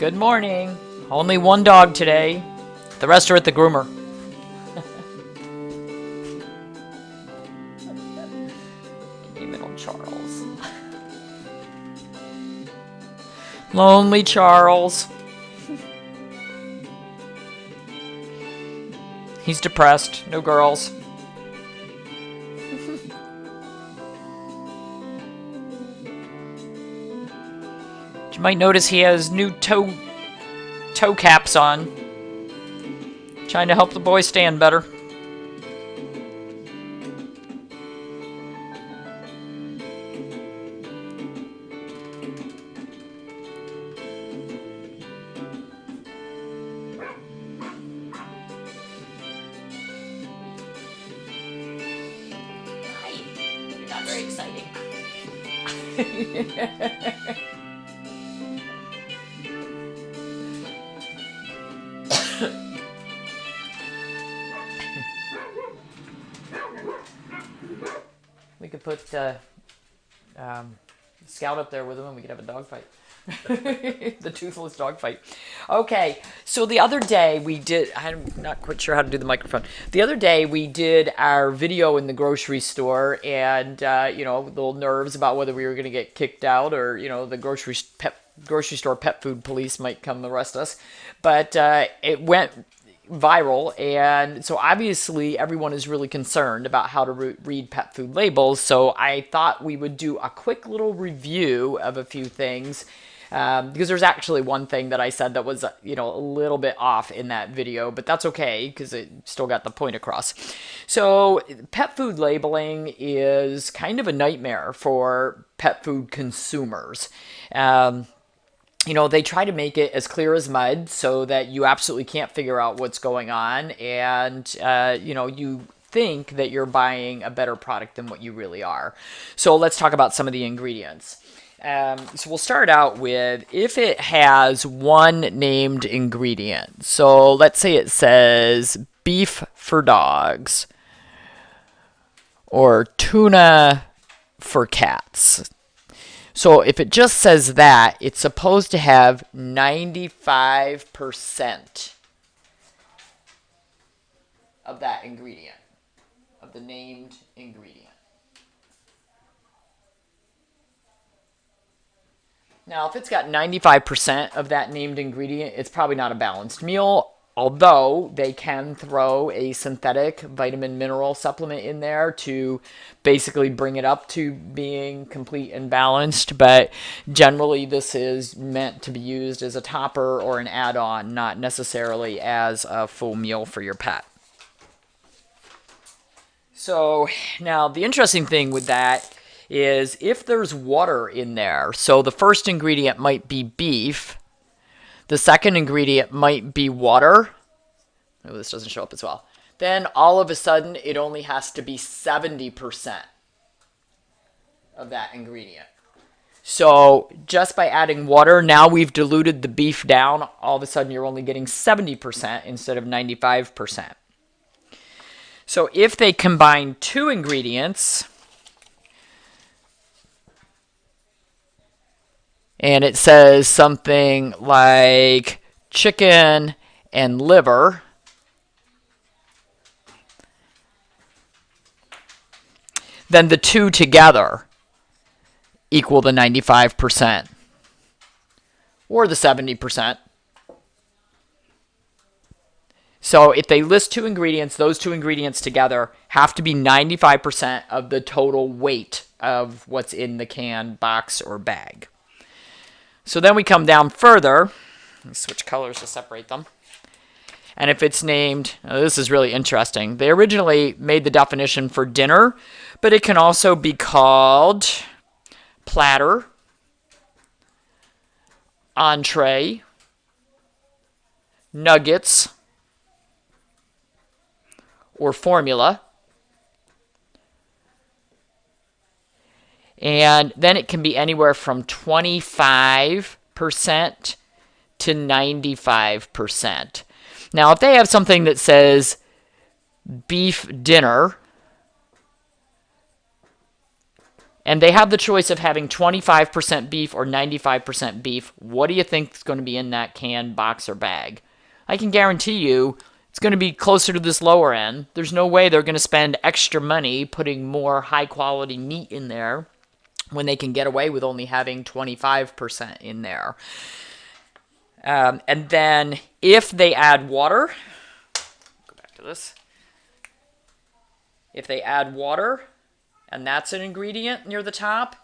Good morning. Only one dog today. The rest are at the groomer. Name it on Charles. Lonely Charles. He's depressed. No girls. You might notice he has new toe caps on. Trying to help the boy stand better. Hi. You're not very exciting. We could put Scout up there with him and we could have a dog fight. The toothless dog fight. Okay, so the other day we did, I'm not quite sure how to do the microphone. The other day we did our video in the grocery store and, little nerves about whether we were going to get kicked out or, the grocery store pet food police might come arrest us. But it went viral, and so obviously everyone is really concerned about how to read pet food labels, so I thought we would do a quick little review of a few things, because there's actually one thing that I said that was a little bit off in that video, but that's okay because it still got the point across. So pet food labeling is kind of a nightmare for pet food consumers. They try to make it as clear as mud so that you absolutely can't figure out what's going on. And, you think that you're buying a better product than what you really are. So let's talk about some of the ingredients. So we'll start out with if it has one named ingredient. So let's say it says beef for dogs or tuna for cats. So if it just says that, it's supposed to have 95% of that ingredient, of the named ingredient. Now, if it's got 95% of that named ingredient, it's probably not a balanced meal, although they can throw a synthetic vitamin mineral supplement in there to basically bring it up to being complete and balanced. But generally, this is meant to be used as a topper or an add-on, not necessarily as a full meal for your pet. So now the interesting thing with that is if there's water in there, so the first ingredient might be beef, the second ingredient might be water. Oh, this doesn't show up as well. Then all of a sudden, it only has to be 70% of that ingredient. So just by adding water, now we've diluted the beef down. All of a sudden, you're only getting 70% instead of 95%. So if they combine two ingredients, and it says something like chicken and liver, then the two together equal the 95% or the 70%. So if they list two ingredients, those two ingredients together have to be 95% of the total weight of what's in the can, box, or bag. So then we come down further. Let me switch colors to separate them. And if it's named, this is really interesting. They originally made the definition for dinner, but it can also be called platter, entree, nuggets, or formula. And then it can be anywhere from 25% to 95%. Now, if they have something that says beef dinner and they have the choice of having 25% beef or 95% beef. What do you think is going to be in that can, box, or bag? I can guarantee you it's going to be closer to this lower end. There's no way they're going to spend extra money putting more high-quality meat in there when they can get away with only having 25% in there. And then if they add water, go back to this. If they add water, and that's an ingredient near the top,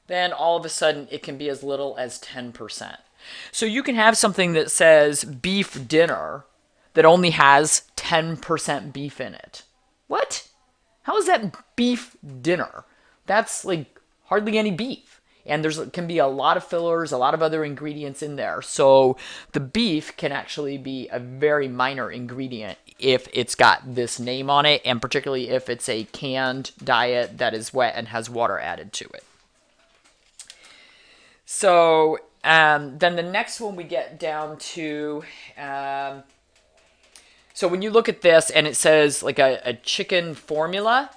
then all of a sudden it can be as little as 10%. So you can have something that says beef dinner that only has 10% beef in it. What? How is that beef dinner? That's like hardly any beef. And there can be a lot of fillers, a lot of other ingredients in there. So the beef can actually be a very minor ingredient if it's got this name on it, and particularly if it's a canned diet that is wet and has water added to it. So then the next one we get down to, so when you look at this and it says like a chicken formula,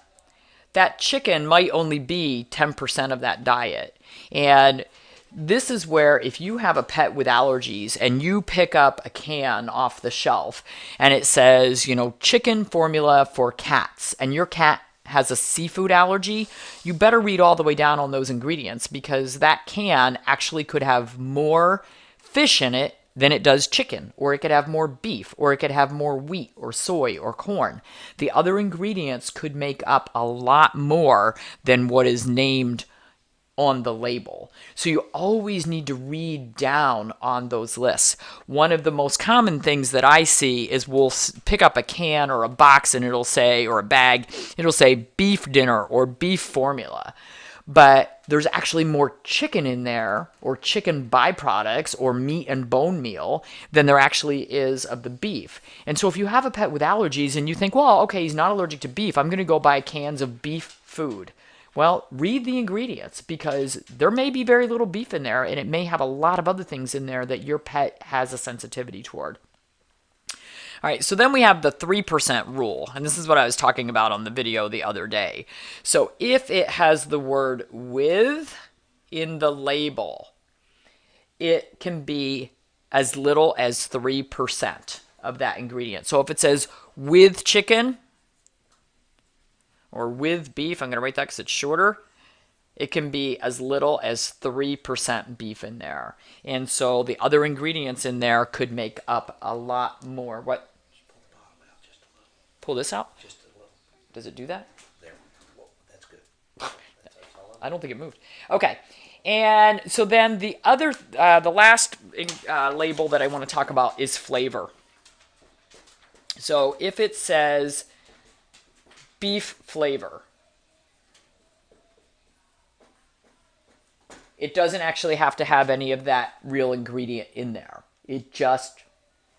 that chicken might only be 10% of that diet. And this is where if you have a pet with allergies and you pick up a can off the shelf and it says, chicken formula for cats, and your cat has a seafood allergy, you better read all the way down on those ingredients, because that can actually could have more fish in it than it does chicken, or it could have more beef, or it could have more wheat or soy or corn. The other ingredients could make up a lot more than what is named on the label. So you always need to read down on those lists. One of the most common things that I see is we'll pick up a can or a box and it'll say, or a bag, it'll say beef dinner or beef formula. But there's actually more chicken in there, or chicken byproducts, or meat and bone meal than there actually is of the beef. And so if you have a pet with allergies and you think, well, okay, he's not allergic to beef, I'm going to go buy cans of beef food. Well, read the ingredients, because there may be very little beef in there, and it may have a lot of other things in there that your pet has a sensitivity toward. All right, so then we have the 3% rule, and this is what I was talking about on the video the other day. So if it has the word with in the label, it can be as little as 3% of that ingredient. So if it says with chicken or with beef, I'm going to write that because it's shorter, it can be as little as 3% beef in there. And so the other ingredients in there could make up a lot more. What? Just pull the bottom out just a little. Pull this out? Just a little. Does it do that? There. Whoa, that's good. That's all I don't think it moved. Okay. And so then the other, the last label that I want to talk about is flavor. So if it says beef flavor, it doesn't actually have to have any of that real ingredient in there. It just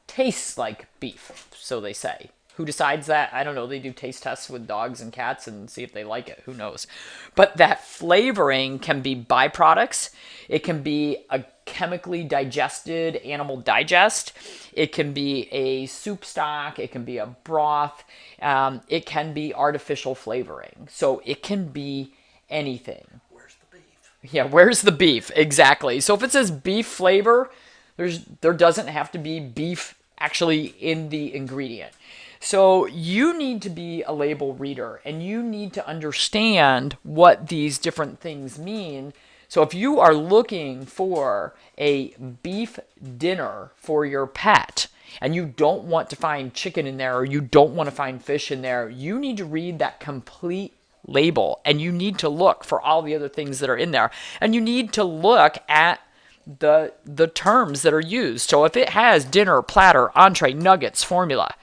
tastes like beef, so they say. Who decides that? I don't know. They do taste tests with dogs and cats and see if they like it. Who knows? But that flavoring can be byproducts. It can be a chemically digested animal digest. It can be a soup stock. It can be a broth. It can be artificial flavoring. So it can be anything. Where's the beef? Yeah, where's the beef? Exactly. So if it says beef flavor, there doesn't have to be beef actually in the ingredient. So you need to be a label reader, and you need to understand what these different things mean. So if you are looking for a beef dinner for your pet, and you don't want to find chicken in there, or you don't want to find fish in there, you need to read that complete label, and you need to look for all the other things that are in there, and you need to look at the terms that are used. So if it has dinner, platter, entree, nuggets, formula,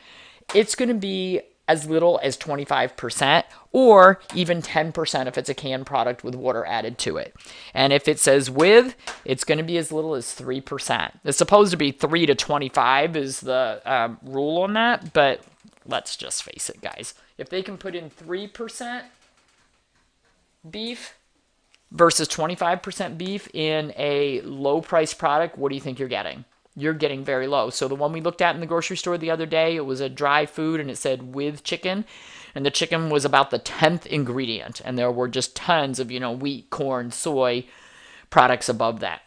it's going to be as little as 25%, or even 10% if it's a canned product with water added to it. And if it says with, it's going to be as little as 3%. It's supposed to be 3 to 25 is the rule on that, but let's just face it, guys. If they can put in 3% beef versus 25% beef in a low-price product, what do you think you're getting? you're getting very low. So the one we looked at in the grocery store the other day, it was a dry food and it said with chicken. And the chicken was about the 10th ingredient. And there were just tons of, wheat, corn, soy products above that.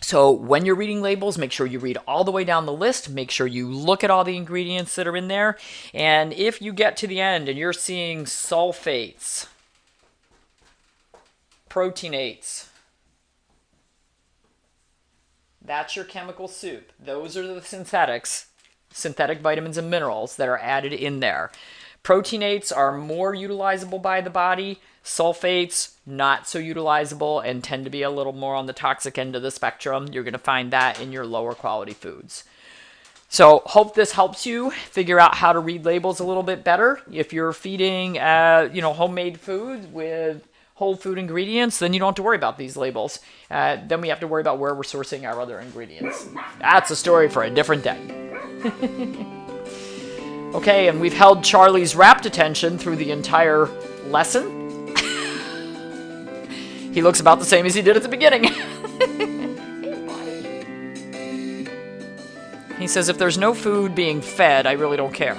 So when you're reading labels, make sure you read all the way down the list. Make sure you look at all the ingredients that are in there. And if you get to the end and you're seeing sulfates, proteinates, that's your chemical soup. Those are the synthetic vitamins and minerals that are added in there. Proteinates are more utilizable by the body. Sulfates, not so utilizable and tend to be a little more on the toxic end of the spectrum. You're going to find that in your lower quality foods. So hope this helps you figure out how to read labels a little bit better. If you're feeding, homemade food with whole food ingredients, then you don't have to worry about these labels. Then we have to worry about where we're sourcing our other ingredients. That's a story for a different day. Okay, and we've held Charlie's rapt attention through the entire lesson. He looks about the same as he did at the beginning. He says, if there's no food being fed, I really don't care.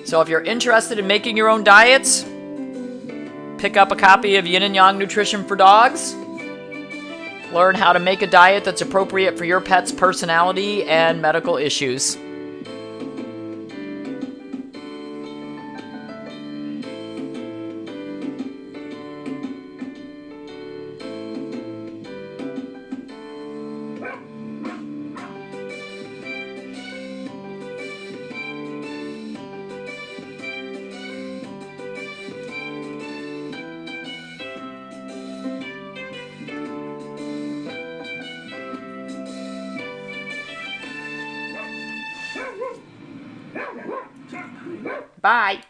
So if you're interested in making your own diets, pick up a copy of Yin and Yang Nutrition for Dogs. Learn how to make a diet that's appropriate for your pet's personality and medical issues. Bye.